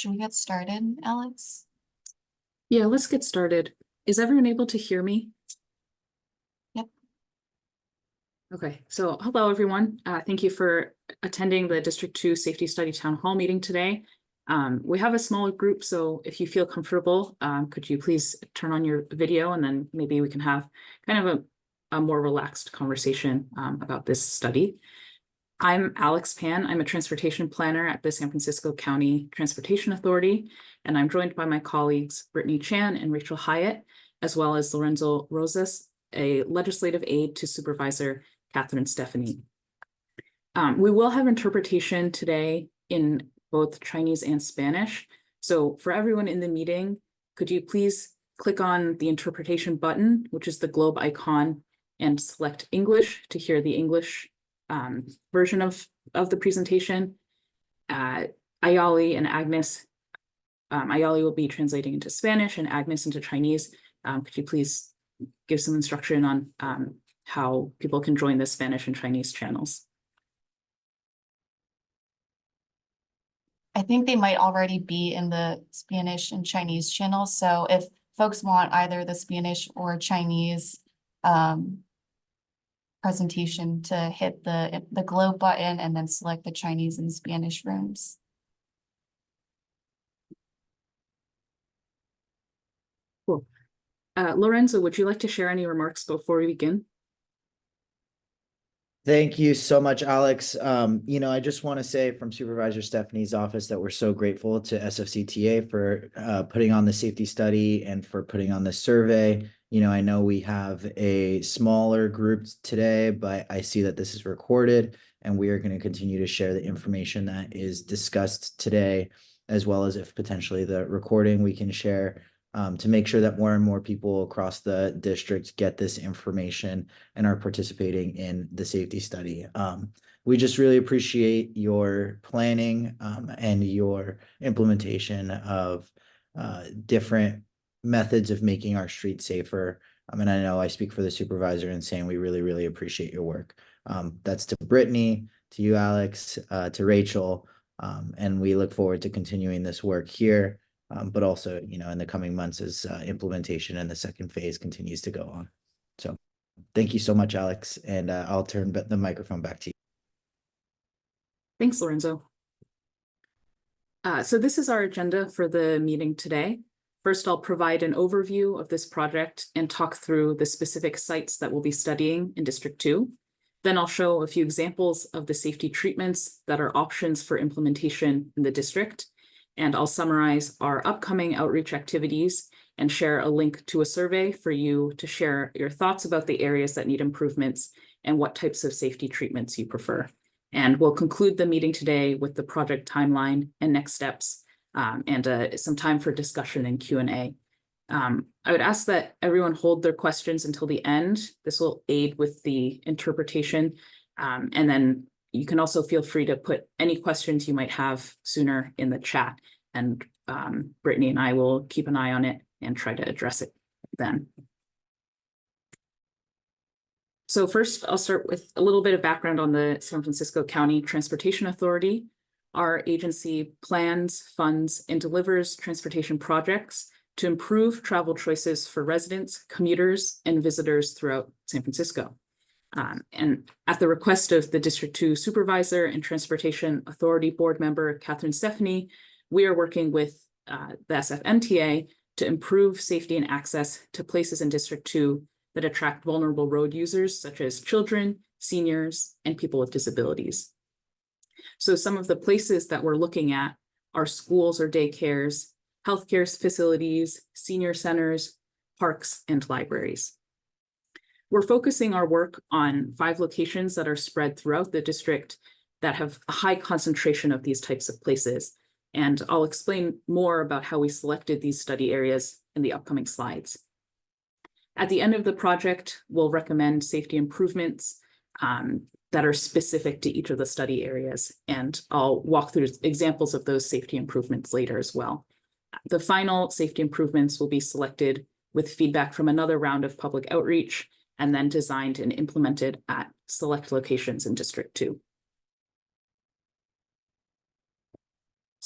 Should we get started, Alex? Yeah, let's get started. Is everyone able to hear me? Yep. Okay, so hello, everyone. Thank you for attending the District 2 Safety Study Town Hall meeting today. We have a smaller group, so if you feel comfortable, could you please turn on your video and then maybe we can have kind of a more relaxed conversation about this study. I'm Alex Pan. I'm a transportation planner at the San Francisco County Transportation Authority, and I'm joined by my colleagues Brittany Chan and Rachel Hyatt, as well as Lorenzo Rosas, a legislative aide to Supervisor Catherine Stephanie. We will have interpretation today in both Chinese and Spanish. So for everyone in the meeting, could you please click on the interpretation button, which is the globe icon, and select English to hear the English version of the presentation. Ayali and Agnes, Ayali will be translating into Spanish and Agnes into Chinese. Could you please give some instruction on how people can join the Spanish and Chinese channels? I think they might already be in the Spanish and Chinese channels. So if folks want either the Spanish or Chinese presentation, to hit the globe button and then select the Chinese and Spanish rooms. Cool. Lorenzo, would you like to share any remarks before we begin? Thank you so much, Alex. I just want to say from Supervisor Stephanie's office that we're so grateful to SFCTA for putting on the safety study and for putting on this survey. I know we have a smaller group today, but I see that this is recorded and we are going to continue to share the information that is discussed today, as well as if potentially the recording we can share to make sure that more and more people across the district get this information and are participating in the safety study. We just really appreciate your planning and your implementation of different methods of making our streets safer. And I know I speak for the supervisor in saying we really, really appreciate your work. That's to Brittany, to you, Alex, to Rachel, and we look forward to continuing this work here. But also, in the coming months as implementation and the second phase continues to go on. So thank you so much, Alex, and I'll turn the microphone back to you. Thanks, Lorenzo. So this is our agenda for the meeting today. First, I'll provide an overview of this project and talk through the specific sites that we'll be studying in District 2. Then I'll show a few examples of the safety treatments that are options for implementation in the district. And I'll summarize our upcoming outreach activities and share a link to a survey for you to share your thoughts about the areas that need improvements and what types of safety treatments you prefer. And we'll conclude the meeting today with the project timeline and next steps and some time for discussion and Q&A. I would ask that everyone hold their questions until the end. This will aid with the interpretation. And then you can also feel free to put any questions you might have sooner in the chat, and Brittany and I will keep an eye on it and try to address it then. So first, I'll start with a little bit of background on the San Francisco County Transportation Authority. Our agency plans, funds, and delivers transportation projects to improve travel choices for residents, commuters, and visitors throughout San Francisco. And at the request of the District 2 Supervisor and Transportation Authority Board Member, Catherine Stephanie, we are working with the SFMTA to improve safety and access to places in District 2 that attract vulnerable road users, such as children, seniors, and people with disabilities. So some of the places that we're looking at are schools or daycares, healthcare facilities, senior centers, parks, and libraries. We're focusing our work on 5 locations that are spread throughout the district that have a high concentration of these types of places. And I'll explain more about how we selected these study areas in the upcoming slides. At the end of the project, we'll recommend safety improvements that are specific to each of the study areas. And I'll walk through examples of those safety improvements later as well. The final safety improvements will be selected with feedback from another round of public outreach and then designed and implemented at select locations in District 2.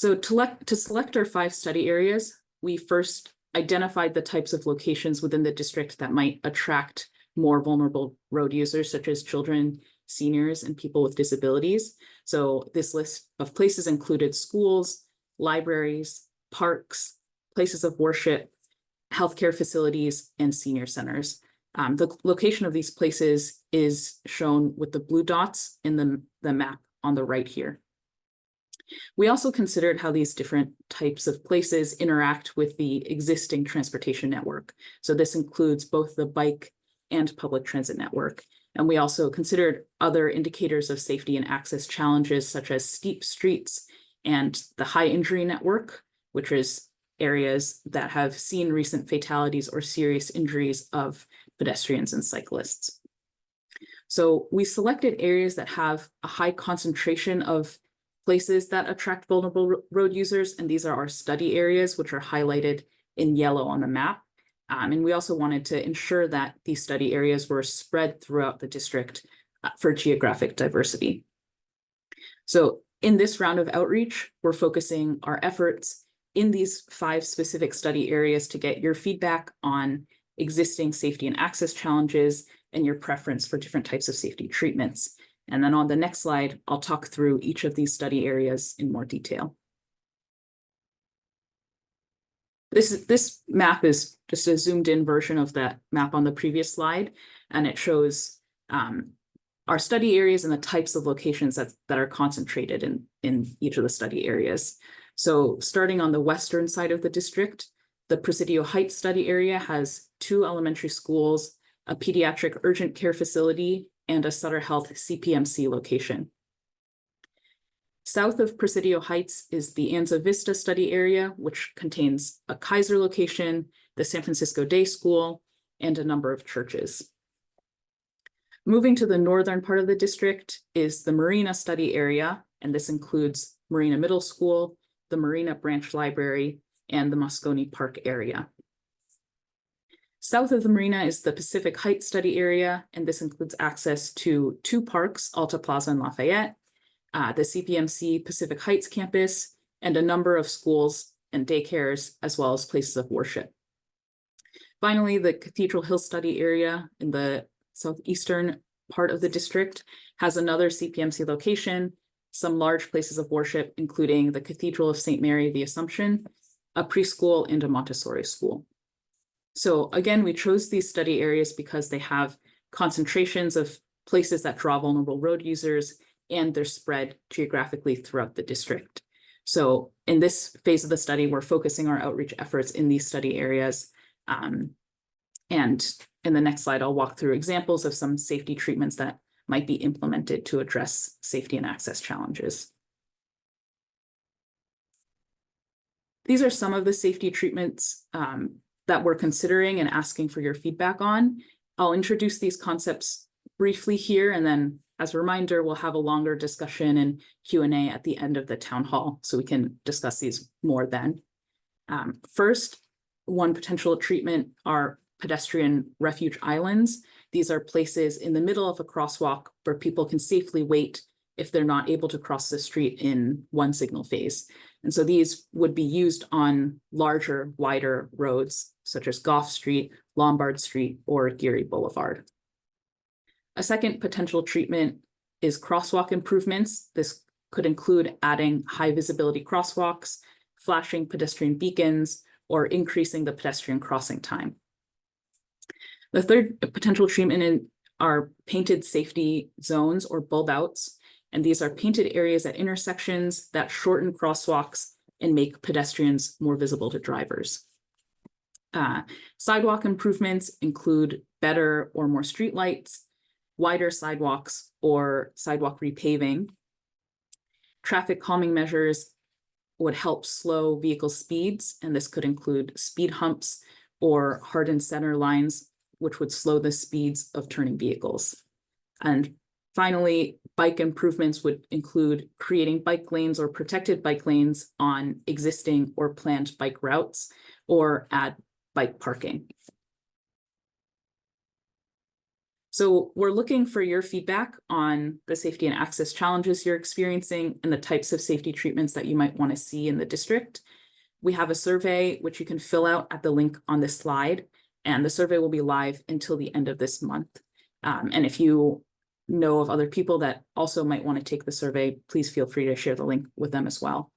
So to select our 5 study areas, we first identified the types of locations within the district that might attract more vulnerable road users, such as children, seniors, and people with disabilities. So this list of places included schools, libraries, parks, places of worship, healthcare facilities, and senior centers. The location of these places is shown with the blue dots in the map on the right here. We also considered how these different types of places interact with the existing transportation network. So this includes both the bike and public transit network. And we also considered other indicators of safety and access challenges, such as steep streets and the high injury network, which is areas that have seen recent fatalities or serious injuries of pedestrians and cyclists. So we selected areas that have a high concentration of places that attract vulnerable road users, and these are our study areas, which are highlighted in yellow on the map. And we also wanted to ensure that these study areas were spread throughout the district for geographic diversity. So in this round of outreach, we're focusing our efforts in these 5 specific study areas to get your feedback on existing safety and access challenges and your preference for different types of safety treatments. And then on the next slide, I'll talk through each of these study areas in more detail. This map is just a zoomed in version of that map on the previous slide, and it shows our study areas and the types of locations that are concentrated in each of the study areas. So starting on the western side of the district, the Presidio Heights study area has 2 elementary schools, a pediatric urgent care facility, and a Sutter Health CPMC location. South of Presidio Heights is the Anza Vista study area, which contains a Kaiser location, the San Francisco Day School, and a number of churches. Moving to the northern part of the district is the Marina study area, and this includes Marina Middle School, the Marina Branch Library, and the Moscone Park area. South of the Marina is the Pacific Heights study area, and this includes access to 2 parks, Alta Plaza and Lafayette, the CPMC Pacific Heights campus, and a number of schools and daycares, as well as places of worship. Finally, the Cathedral Hill study area in the southeastern part of the district has another CPMC location, some large places of worship, including the Cathedral of St. Mary the Assumption, a preschool, and a Montessori school. So again, we chose these study areas because they have concentrations of places that draw vulnerable road users, and they're spread geographically throughout the district. So in this phase of the study, we're focusing our outreach efforts in these study areas. And in the next slide, I'll walk through examples of some safety treatments that might be implemented to address safety and access challenges. These are some of the safety treatments that we're considering and asking for your feedback on. I'll introduce these concepts briefly here, and then as a reminder, we'll have a longer discussion and Q&A at the end of the town hall, so we can discuss these more then. First, one potential treatment are pedestrian refuge islands. These are places in the middle of a crosswalk where people can safely wait if they're not able to cross the street in one signal phase. And so these would be used on larger, wider roads, such as Gough Street, Lombard Street, or Geary Boulevard. A second potential treatment is crosswalk improvements. This could include adding high visibility crosswalks, flashing pedestrian beacons, or increasing the pedestrian crossing time. The third potential treatment are painted safety zones or bulb outs. And these are painted areas at intersections that shorten crosswalks and make pedestrians more visible to drivers. Sidewalk improvements include better or more streetlights, wider sidewalks, or sidewalk repaving. Traffic calming measures would help slow vehicle speeds, and this could include speed humps or hardened center lines, which would slow the speeds of turning vehicles. And finally, bike improvements would include creating bike lanes or protected bike lanes on existing or planned bike routes, or add bike parking. So we're looking for your feedback on the safety and access challenges you're experiencing and the types of safety treatments that you might want to see in the district. We have a survey which you can fill out at the link on this slide, and the survey will be live until the end of this month. And if you know of other people that also might want to take the survey, please feel free to share the link with them as well.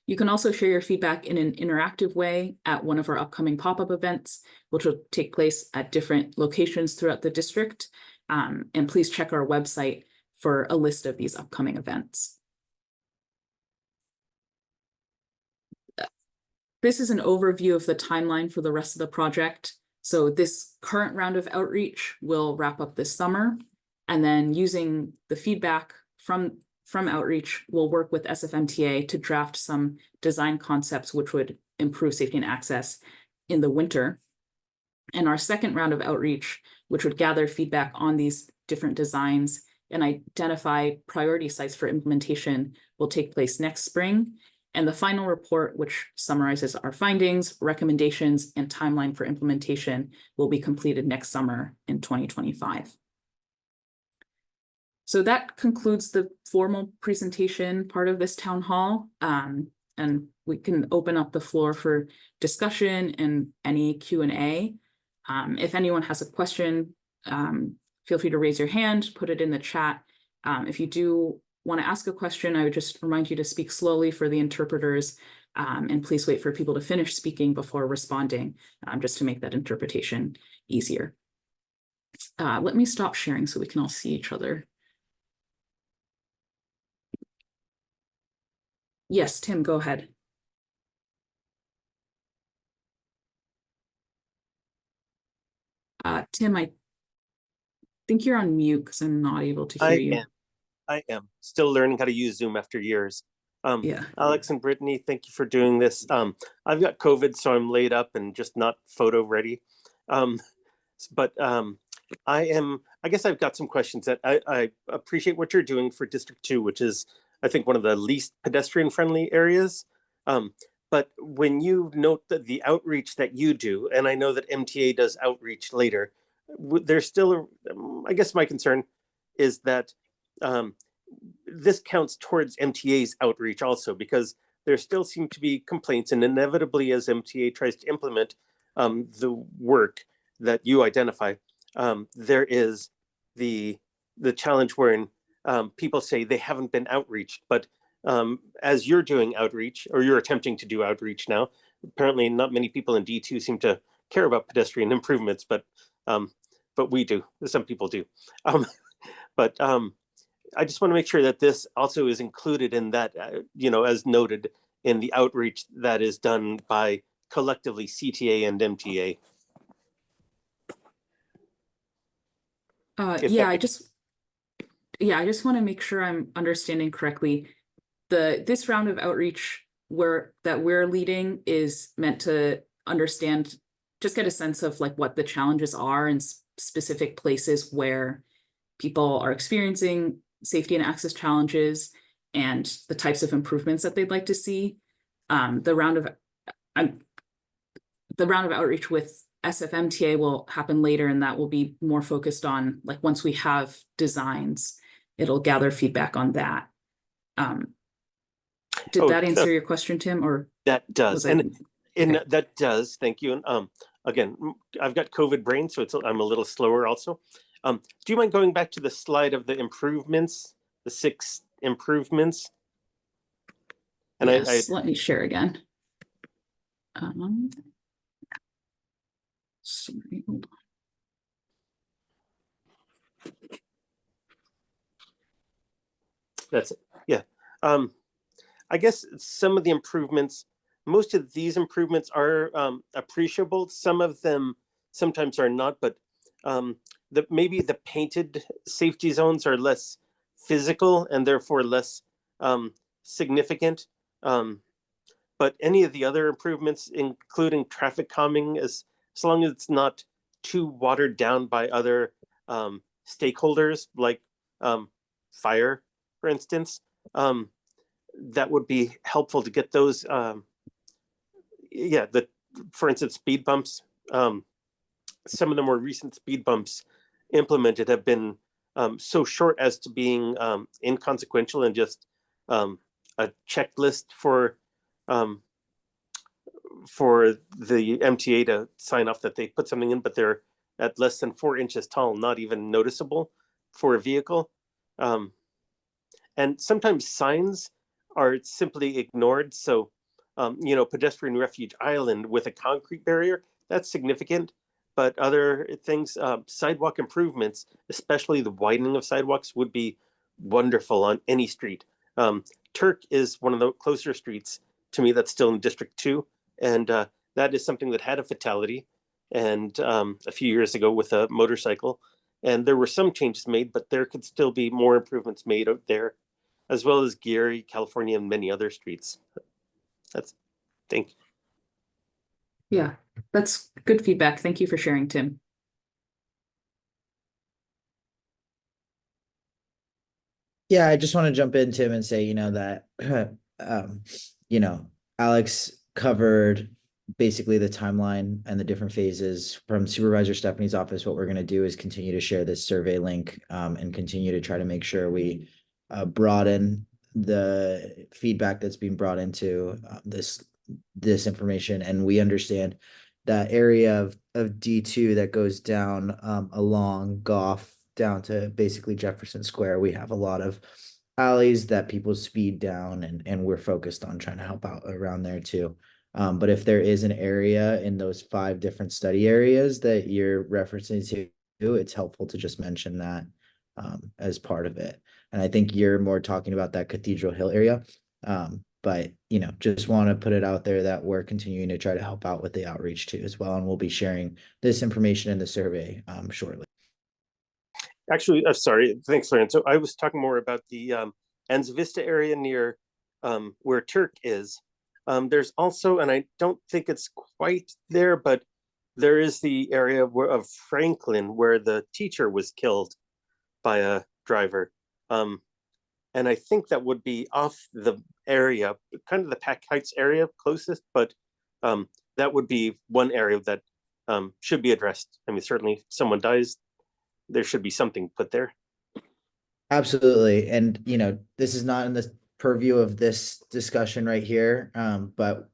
You can also share your feedback in an interactive way at one of our upcoming pop-up events, which will take place at different locations throughout the district. And please check our website for a list of these upcoming events. This is an overview of the timeline for the rest of the project. So this current round of outreach will wrap up this summer. And then using the feedback from outreach, we'll work with SFMTA to draft some design concepts which would improve safety and access in the winter. And our second round of outreach, which would gather feedback on these different designs and identify priority sites for implementation, will take place next spring. And the final report, which summarizes our findings, recommendations, and timeline for implementation, will be completed next summer in 2025. So that concludes the formal presentation part of this town hall. And we can open up the floor for discussion and any Q&A. If anyone has a question, feel free to raise your hand, put it in the chat. If you do want to ask a question, I would just remind you to speak slowly for the interpreters, and please wait for people to finish speaking before responding, just to make that interpretation easier. Let me stop sharing so we can all see each other. Yes, Tim, go ahead. Tim, I think you're on mute because I'm not able to hear you. I am still learning how to use Zoom after years. Yeah. Alex and Brittany, thank you for doing this. I've got COVID, so I'm laid up and just not photo ready. I guess I've got some questions that I appreciate what you're doing for District 2, which is, I think, one of the least pedestrian friendly areas. But when you note that the outreach that you do, and I know that MTA does outreach later, there's still, I guess my concern is that this counts towards MTA's outreach also, because there still seem to be complaints, and inevitably as MTA tries to implement the work that you identify, there is the challenge wherein people say they haven't been outreached, but as you're doing outreach, or you're attempting to do outreach now, apparently not many people in D2 seem to care about pedestrian improvements, but we do. Some people do. I just want to make sure that this also is included in that, as noted in the outreach that is done by collectively CTA and MTA. I just want to make sure I'm understanding correctly. This round of outreach that we're leading is meant to understand, just get a sense of like what the challenges are in specific places where people are experiencing safety and access challenges and the types of improvements that they'd like to see. The round of outreach with SFMTA will happen later, and that will be more focused on, like, once we have designs, it'll gather feedback on that. Did that answer your question, Tim? Or that does, that does. Thank you. And again, I've got COVID brain, so I'm a little slower also. Do you mind going back to the slide of the improvements, the 6 improvements? And yes, let me share again. Sorry, hold on. That's it. Yeah. I guess some of the improvements, most of these improvements are appreciable. Some of them sometimes are not, but maybe the painted safety zones are less physical and therefore less significant. But any of the other improvements, including traffic calming, as long as it's not too watered down by other stakeholders, like fire, for instance, that would be helpful to get those. For instance, speed bumps. Some of the more recent speed bumps implemented have been so short as to being inconsequential and just a checklist for the MTA to sign off that they put something in, but they're at less than 4 inches tall, not even noticeable for a vehicle. And sometimes signs are simply ignored. So, pedestrian refuge island with a concrete barrier, that's significant. But other things, sidewalk improvements, especially the widening of sidewalks, would be wonderful on any street. Turk is one of the closer streets to me that's still in District 2. And that is something that had a fatality and a few years ago with a motorcycle. And there were some changes made, but there could still be more improvements made out there, as well as Geary, California, and many other streets. Thank you. Yeah, that's good feedback. Thank you for sharing, Tim. Yeah, I just want to jump in, Tim, and say, that, Alex covered basically the timeline and the different phases from Supervisor Stephanie's office. What we're going to do is continue to share this survey link and continue to try to make sure we broaden the feedback that's being brought into this information. And we understand that area of D2 that goes down along Goff down to basically Jefferson Square. We have a lot of alleys that people speed down, and we're focused on trying to help out around there too. But if there is an area in those 5 different study areas that you're referencing to, it's helpful to just mention that as part of it. And I think you're more talking about that Cathedral Hill area. But, just want to put it out there that we're continuing to try to help out with the outreach too as well. And we'll be sharing this information in the survey shortly. Actually, sorry, thanks, Lorenzo. I was talking more about the Anza Vista area near where Turk is. There's also, and I don't think it's quite there, but there is the area of Franklin where the teacher was killed by a driver. And I think that would be off the area, kind of the Pack Heights area closest, but that would be one area that should be addressed. I mean, certainly if someone dies, there should be something put there. Absolutely. And, this is not in the purview of this discussion right here. But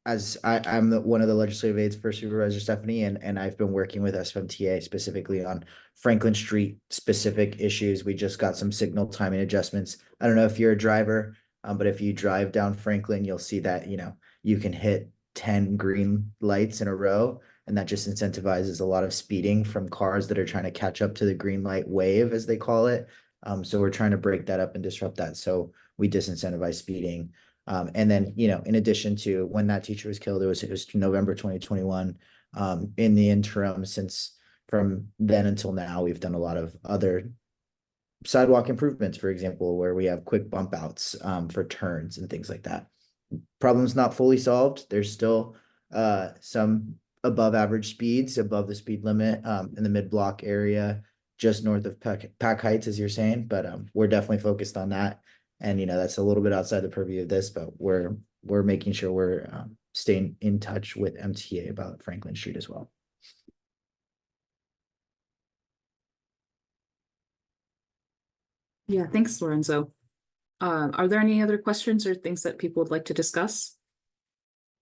as I'm one of the legislative aides for Supervisor Stephanie, and I've been working with SFMTA specifically on Franklin Street specific issues. We just got some signal timing adjustments. I don't know if you're a driver, but if you drive down Franklin, you'll see that, you can hit 10 green lights in a row. And that just incentivizes a lot of speeding from cars that are trying to catch up to the green light wave, as they call it. So we're trying to break that up and disrupt that. So we disincentivize speeding. And then, in addition to when that teacher was killed, it was November 2021. In the interim, since from then until now, we've done a lot of other sidewalk improvements, for example, where we have quick bump outs for turns and things like that. Problem's not fully solved. There's still some above average speeds, above the speed limit in the mid-block area, just north of Pack Heights, as you're saying. But we're definitely focused on that. And, that's a little bit outside the purview of this, but we're making sure we're staying in touch with MTA about Franklin Street as well. Yeah, thanks, Lorenzo. Are there any other questions or things that people would like to discuss?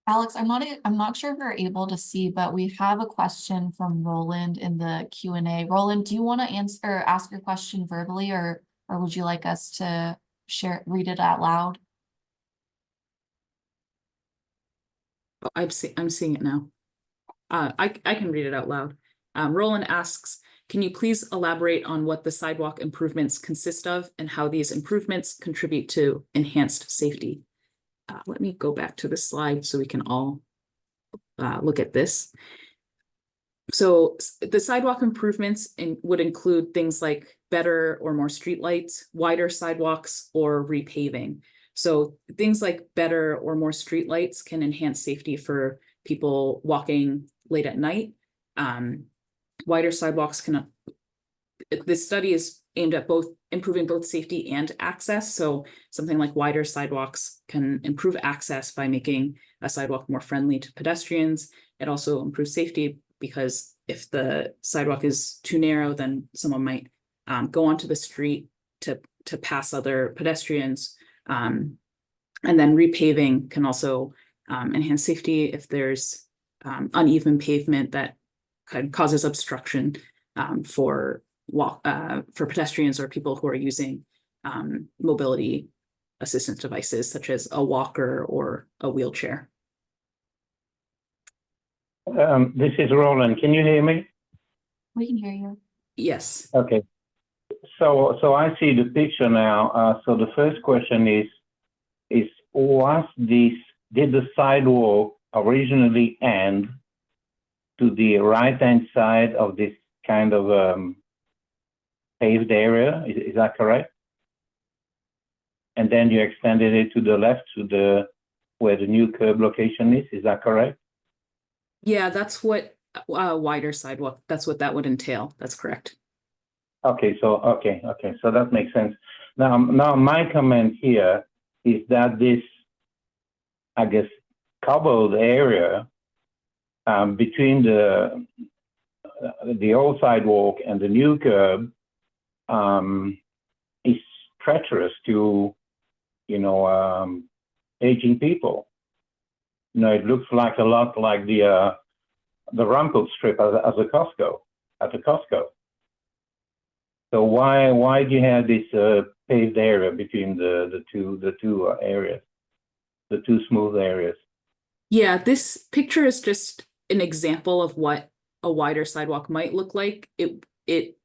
Alex, I'm not sure if you're able to see, but we have a question from Roland in the Q&A. Roland, do you want to answer or ask your question verbally, or would you like us to read it out loud? Oh, I'm seeing it now. I can read it out loud. Roland asks, can you please elaborate on what the sidewalk improvements consist of and how these improvements contribute to enhanced safety? Let me go back to the slide so we can all look at this. So the sidewalk improvements would include things like better or more streetlights, wider sidewalks, or repaving. So things like better or more streetlights can enhance safety for people walking late at night. Wider sidewalks can, this study is aimed at improving both safety and access. So something like wider sidewalks can improve access by making a sidewalk more friendly to pedestrians. It also improves safety because if the sidewalk is too narrow, then someone might go onto the street to pass other pedestrians. And then repaving can also enhance safety if there's uneven pavement that kind of causes obstruction for pedestrians or people who are using mobility assistance devices such as a walker or a wheelchair. This is Roland. Can you hear me? We can hear you. Yes. Okay. So I see the picture now. So the first question is did the sidewalk originally end to the right-hand side of this kind of paved area? Is that correct? And then you extended it to the left to where the new curb location is. Is that correct? Yeah, that's what wider sidewalk, that's what that would entail. That's correct. Okay, so so that makes sense. Now my comment here is that this, I guess, cobbled area between the old sidewalk and the new curb is treacherous to, aging people. It looks like a lot like the Rumpel strip at the Costco. So why do you have this paved area between the two areas, the two smooth areas? Yeah, this picture is just an example of what a wider sidewalk might look like. It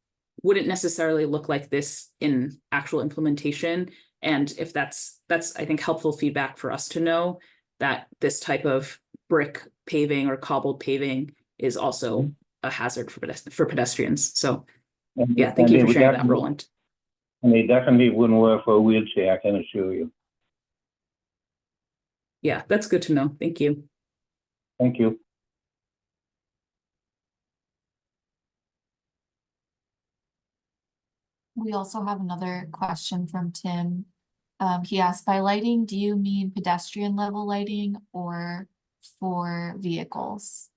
wouldn't necessarily look like this in actual implementation. And if that's I think helpful feedback for us to know that this type of brick paving or cobbled paving is also a hazard for pedestrians. So yeah, thank you for sharing that, Roland. And they definitely wouldn't work for a wheelchair, I can assure you. Yeah, that's good to know. Thank you. Thank you. We also have another question from Tim. He asked, by lighting, do you mean pedestrian level lighting or for vehicles?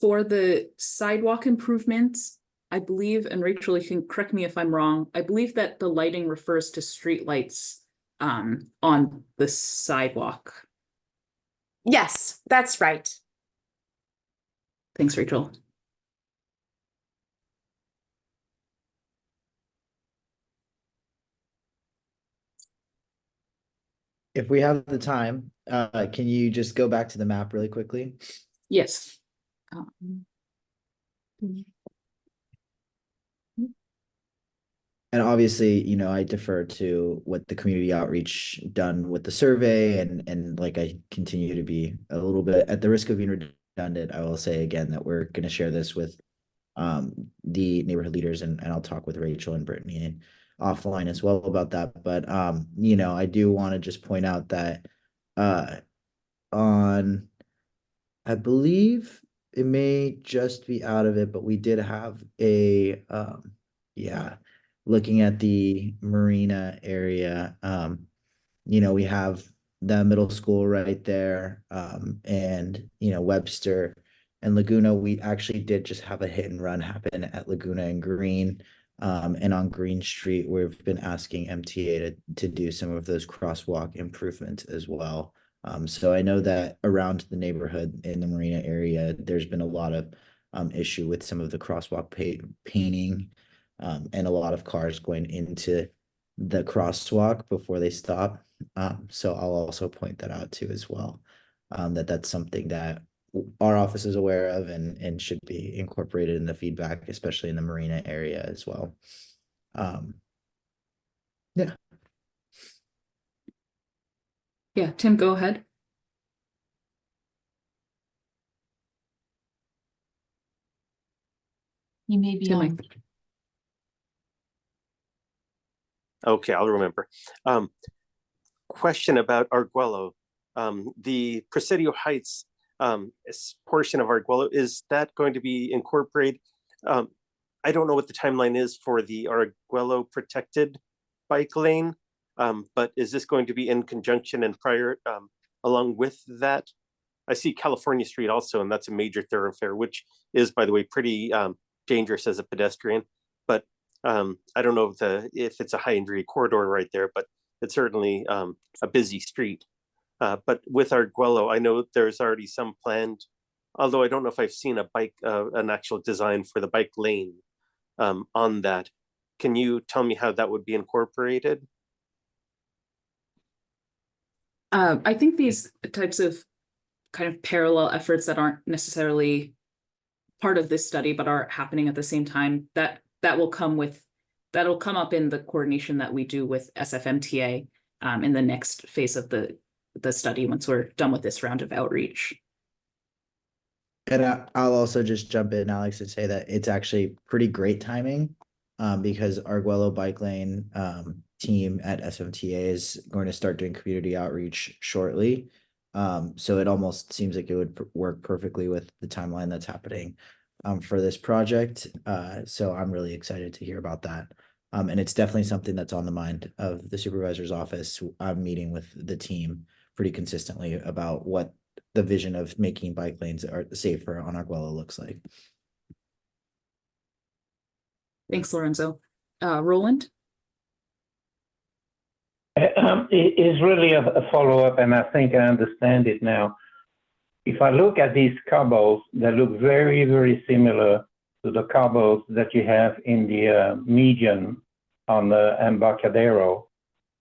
For the sidewalk improvements, I believe, and Rachel, you can correct me if I'm wrong, I believe that the lighting refers to street lights on the sidewalk. Yes, that's right. Thanks, Rachel. If we have the time, can you just go back to the map really quickly? Yes. And obviously, I defer to what the community outreach done with the survey and like I continue to be a little bit at the risk of being redundant. I will say again that we're going to share this with the neighborhood leaders and I'll talk with Rachel and Brittany and offline as well about that. But I do want to just point out that on, I believe it may just be out of it, but we did have a looking at the marina area, we have the middle school right there, and Webster and Laguna. We actually did just have a hit and run happen at Laguna and Green, and on Green Street. We've been asking MTA to do some of those crosswalk improvements as well. So I know that around the neighborhood in the marina area, there's been a lot of issue with some of the crosswalk painting, and a lot of cars going into the crosswalk before they stop. So I'll also point that out too as well, that's something that our office is aware of and should be incorporated in the feedback, especially in the marina area as well. Yeah. Yeah, Tim, go ahead. You may be Tim, on. Okay, I'll remember. Question about Arguello. The Presidio Heights portion of Arguello, is that going to be incorporated? I don't know what the timeline is for the Arguello protected bike lane, but is this going to be in conjunction and prior along with that I see California Street also, and that's a major thoroughfare, which is, by the way, pretty dangerous as a pedestrian. But I don't know if it's a high injury corridor right there, but it's certainly a busy street. But with Arguello, I know there's already some planned, although I don't know if I've seen an actual design for the bike lane on that. Can you tell me how that would be incorporated? I think these types of kind of parallel efforts that aren't necessarily part of this study, but are happening at the same time, that'll come up in the coordination that we do with SFMTA in the next phase of the study once we're done with this round of outreach. And I'll also just jump in, Alex, and say that it's actually pretty great timing because Arguello Bike Lane team at SFMTA is going to start doing community outreach shortly. So it almost seems like it would work perfectly with the timeline that's happening for this project. So I'm really excited to hear about that. And it's definitely something that's on the mind of the supervisor's office. I'm meeting with the team pretty consistently about what the vision of making bike lanes are safer on Arguello looks like. Thanks, Lorenzo. Roland? It is really a follow-up, and I think I understand it now. If I look at these cobbles, they look very, very similar to the cobbles that you have in the median on the Embarcadero.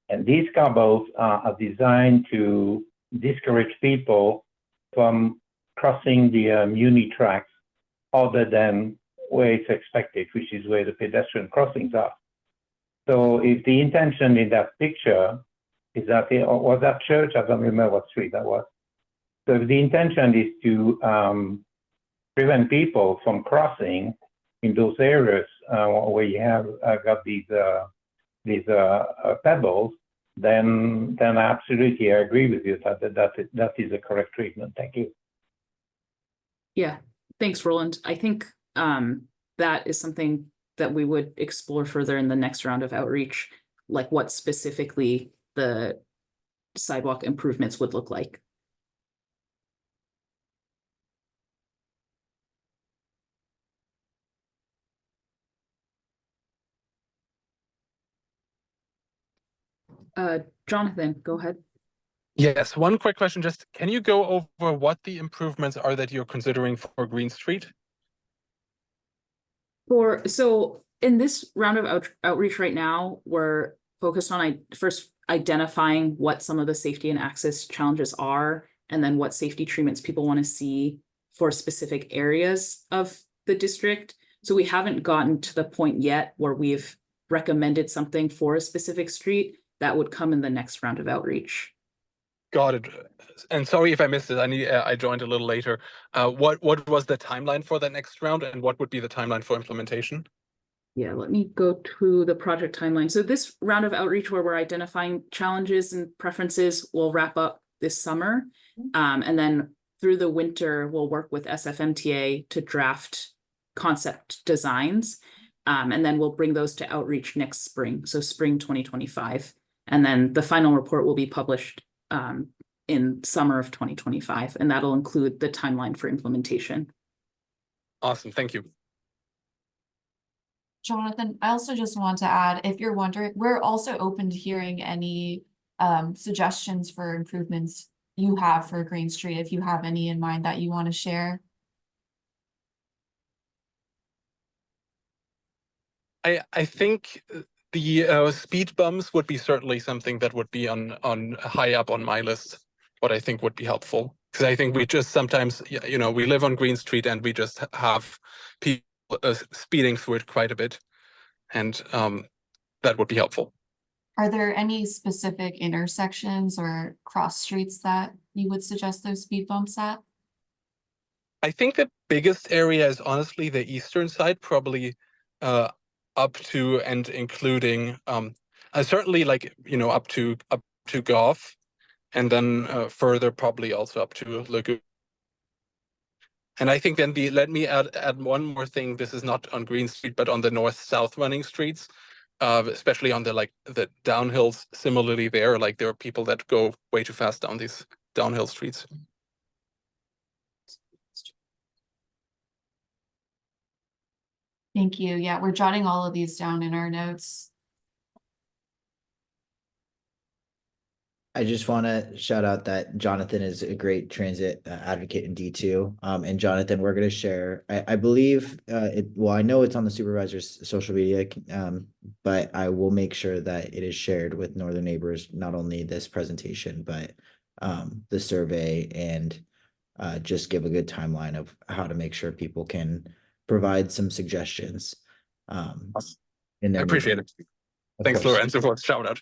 And these cobbles are designed to discourage people from crossing the Muni tracks other than where it's expected, which is where the pedestrian crossings are. So if the intention in that picture is that, was that church? I don't remember what street that was. So if the intention is to prevent people from crossing in those areas where you have got these pebbles, then absolutely I agree with you that is a correct treatment. Thank you. Yeah, thanks, Roland. I think that is something that we would explore further in the next round of outreach, like what specifically the sidewalk improvements would look like. Jonathan, go ahead. Yes, one quick question. Just can you go over what the improvements are that you're considering for Green Street? So in this round of outreach right now, we're focused on first identifying what some of the safety and access challenges are, and then what safety treatments people want to see for specific areas of the district. So we haven't gotten to the point yet where we've recommended something for a specific street. That would come in the next round of outreach. Got it. And sorry if I missed it. I joined a little later. What was the timeline for the next round, and what would be the timeline for implementation? Yeah, let me go to the project timeline. So this round of outreach where we're identifying challenges and preferences will wrap up this summer. And then through the winter, we'll work with SFMTA to draft concept designs. And then we'll bring those to outreach next spring, so spring 2025. And then the final report will be published in summer of 2025, and that'll include the timeline for implementation. Awesome, thank you. Jonathan, I also just want to add, if you're wondering, we're also open to hearing any suggestions for improvements you have for Green Street, if you have any in mind that you want to share. I think the speed bumps would be certainly something that would be on high up on my list, what I think would be helpful. Because I think we just sometimes, we live on Green Street and we just have people speeding through it quite a bit. And that would be helpful. Are there any specific intersections or cross streets that you would suggest those speed bumps at? I think the biggest area is honestly the eastern side, probably up to and including certainly up to Gough, and then further probably also up to Lagoon. And I think then let me add one more thing. This is not on Green Street, but on the north-south running streets, especially on the downhills. Similarly, there are people that go way too fast down these downhill streets. Thank you. Yeah, we're jotting all of these down in our notes. I just want to shout out that Jonathan is a great transit advocate in D2. And Jonathan, we're going to share, I believe well, I know it's on the supervisor's social media, but I will make sure that it is shared with Northern Neighbors, not only this presentation, but the survey, and just give a good timeline of how to make sure people can provide some suggestions. In I their appreciate neighborhood. it. Of Thanks, course. Lorenzo, for the shout out.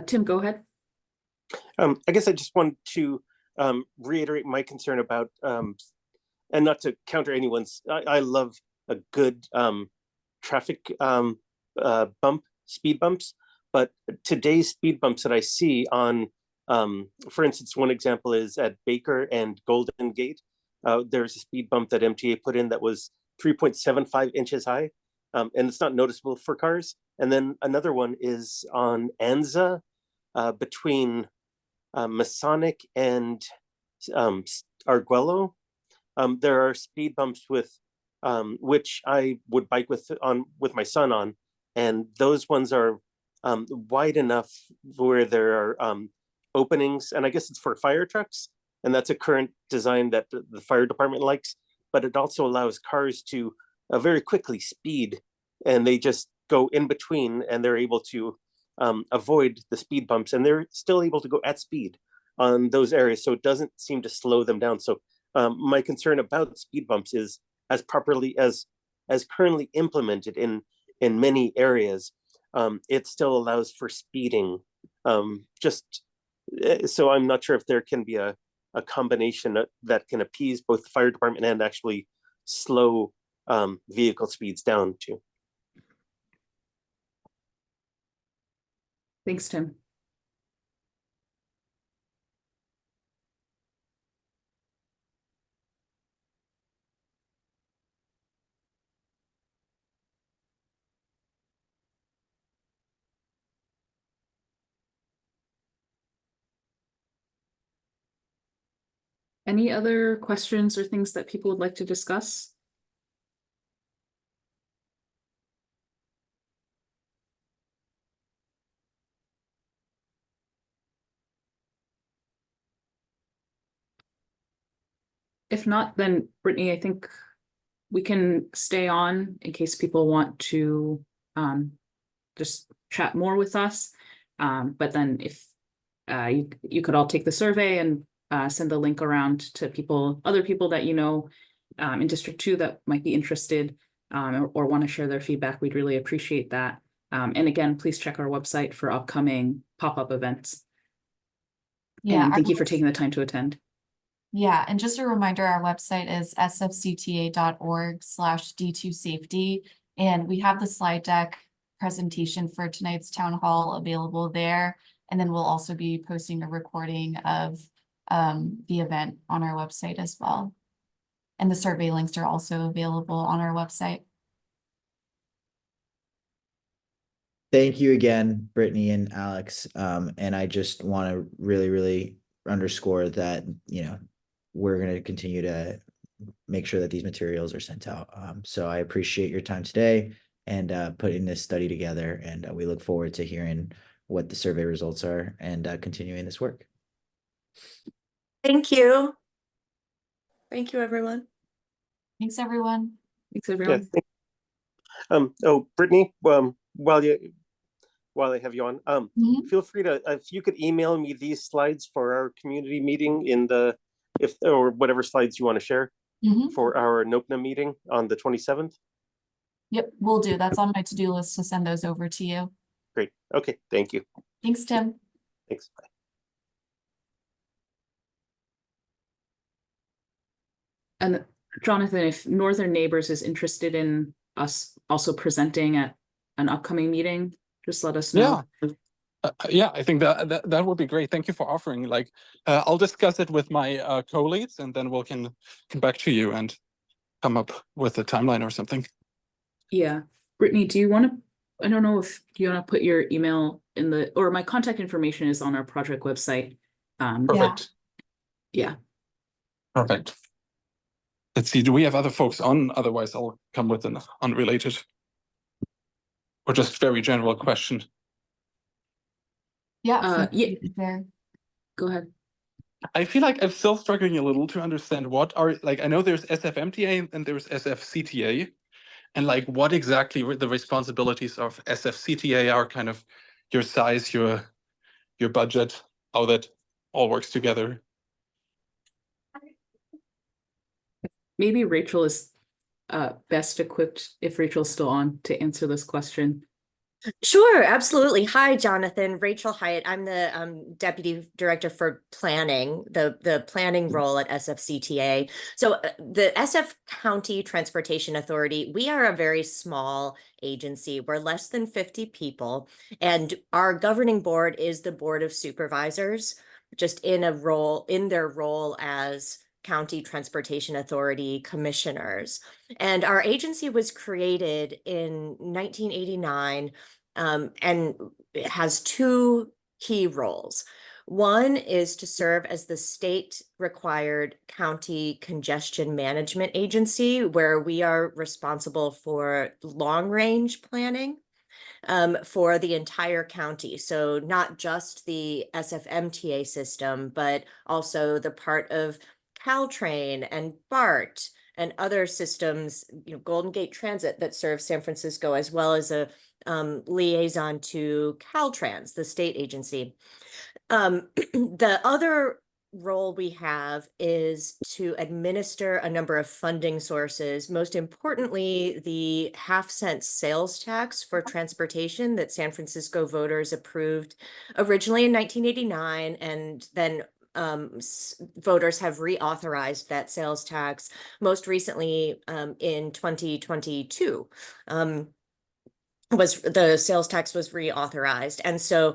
Tim, go ahead. I guess I just want to reiterate my concern about, and not to counter anyone's, I love a good traffic speed bumps, but today's speed bumps that I see on, for instance, one example is at Baker and Golden Gate. There's a speed bump that MTA put in that was 3.75 inches high, and it's not noticeable for cars. And then another one is on Anza, between Masonic and Arguello. There are speed bumps with which I would bike with my son on, and those ones are wide enough where there are openings, and I guess it's for fire trucks, and that's a current design that the fire department likes, but it also allows cars to very quickly speed, and they just go in between, and they're able to avoid the speed bumps, and they're still able to go at speed on those areas, so it doesn't seem to slow them down. So my concern about speed bumps is, as properly as currently implemented in many areas, it still allows for speeding. So I'm not sure if there can be a combination that can appease both the fire department and actually slow vehicle speeds down too. Thanks, Tim. Any other questions or things that people would like to discuss? If not, then Brittany, I think we can stay on in case people want to just chat more with us. But then if you could all take the survey and send the link around to other people that you know in District 2 that might be interested or want to share their feedback, we'd really appreciate that. And again, please check our website for upcoming pop-up events. Yeah, And thank you for taking the time to attend. yeah, and just a reminder, our website is sfcta.org/D2safety, and we have the slide deck presentation for tonight's town hall available there. And then we'll also be posting a recording of the event on our website as well. And the survey links are also available on our website. Thank you again, Brittany and Alex. And I just want to really underscore that, we're going to continue to make sure that these materials are sent out. So I appreciate your time today and putting this study together. And we look forward to hearing what the survey results are and continuing this work. Thank you. Thank you, everyone. Thanks, everyone. Thanks, everyone. Oh, Brittany, while I have you on, feel free to, if you could email me these slides for our community meeting or whatever slides you want to share for our NOPNA meeting on the 27th. Yep, will do. That's on my to-do list to send those over to you. Great. Okay. Thank you. Thanks, Tim. Thanks. Bye. And Jonathan, if Northern Neighbors is interested in us also presenting at an upcoming meeting, just let us know. Yeah, I think that would be great. Thank you for offering. Like, I'll discuss it with my co-leads, and then we can come back to you and come up with a timeline or something. Yeah, Brittany, do you want to? I don't know if you want to put your email in or my contact information is on our project website. Perfect. Yeah. Perfect. Let's see, do we have other folks on? Otherwise, I'll come with an unrelated or just very general question. Yeah. Uh, feel yeah. free to share. Go ahead. I feel like I'm still struggling a little to understand what are, like, I know there's SFMTA and there's SFCTA, and like what exactly the responsibilities of SFCTA are, kind of your size, your budget, how that all works together. Maybe Rachel is best equipped, if Rachel's still on, to answer this question. Sure, absolutely. Hi, Jonathan. Rachel Hyatt. I'm the Deputy Director for Planning, the planning role at SFCTA. So the SF County Transportation Authority, we are a very small agency. We're less than 50 people, and our governing board is the Board of Supervisors, just in their role as County Transportation Authority commissioners. And our agency was created in 1989, and it has two key roles. One is to serve as the state-required county congestion management agency, where we are responsible for long-range planning for the entire county. So not just the SFMTA system, but also the part of Caltrain and BART and other systems, Golden Gate Transit that serves San Francisco, as well as a liaison to Caltrans, the state agency. The other role we have is to administer a number of funding sources, most importantly, the half-cent sales tax for transportation that San Francisco voters approved originally in 1989, and then voters have reauthorized that sales tax most recently in 2022. The sales tax was reauthorized. And so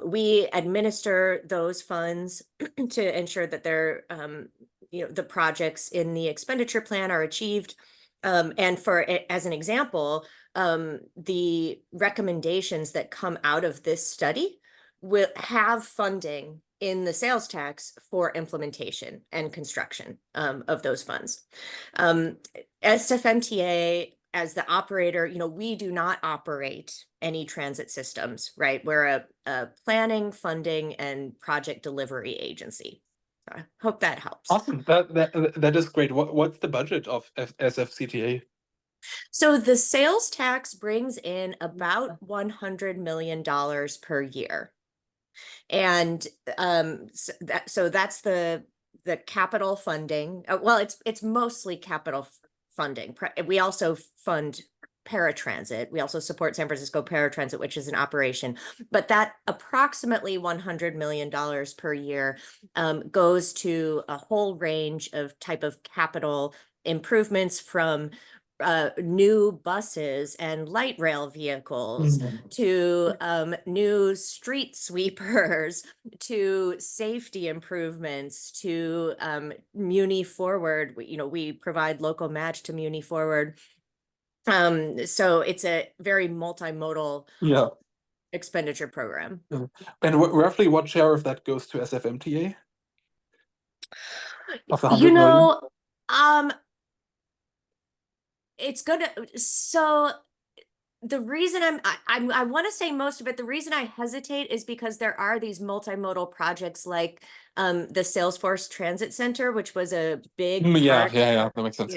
we administer those funds to ensure that they're, the projects in the expenditure plan are achieved. And as an example, the recommendations that come out of this study will have funding in the sales tax for implementation and construction of those funds. SFMTA, as the operator, we do not operate any transit systems, right? We're a planning, funding, and project delivery agency. So I hope that helps. Awesome, that is great. What's the budget of SFCTA? So the sales tax brings in about $100 million per year. And so that's the capital funding. Well, it's mostly capital funding. We also fund paratransit. We also support San Francisco Paratransit, which is an operation. But that approximately $100 million per year goes to a whole range of type of capital improvements, from new buses and light rail vehicles to new street sweepers, to safety improvements, to Muni Forward. We provide local match to Muni Forward. So it's a very multimodal expenditure program. And roughly what share of that goes to SFMTA? Of the 100 million? It's gonna, so the reason I want to say most of it, the reason I hesitate is because there are these multimodal projects like the Salesforce Transit Center, which was a big part. Yeah, that makes sense.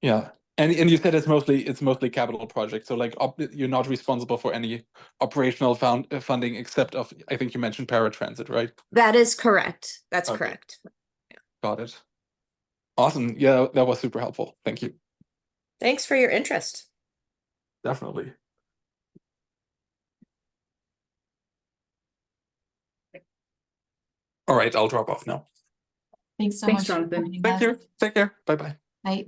Yeah. And you said it's mostly capital projects. So like you're not responsible for any operational funding except of, I think you mentioned paratransit, right? That is correct. That's correct. Got it. Awesome. Yeah, that was super helpful. Thank you. Thanks for your interest. Definitely. All right, I'll drop off now. Thanks so Thanks, much. Jonathan. Thank you. Take care. Bye-bye. Bye.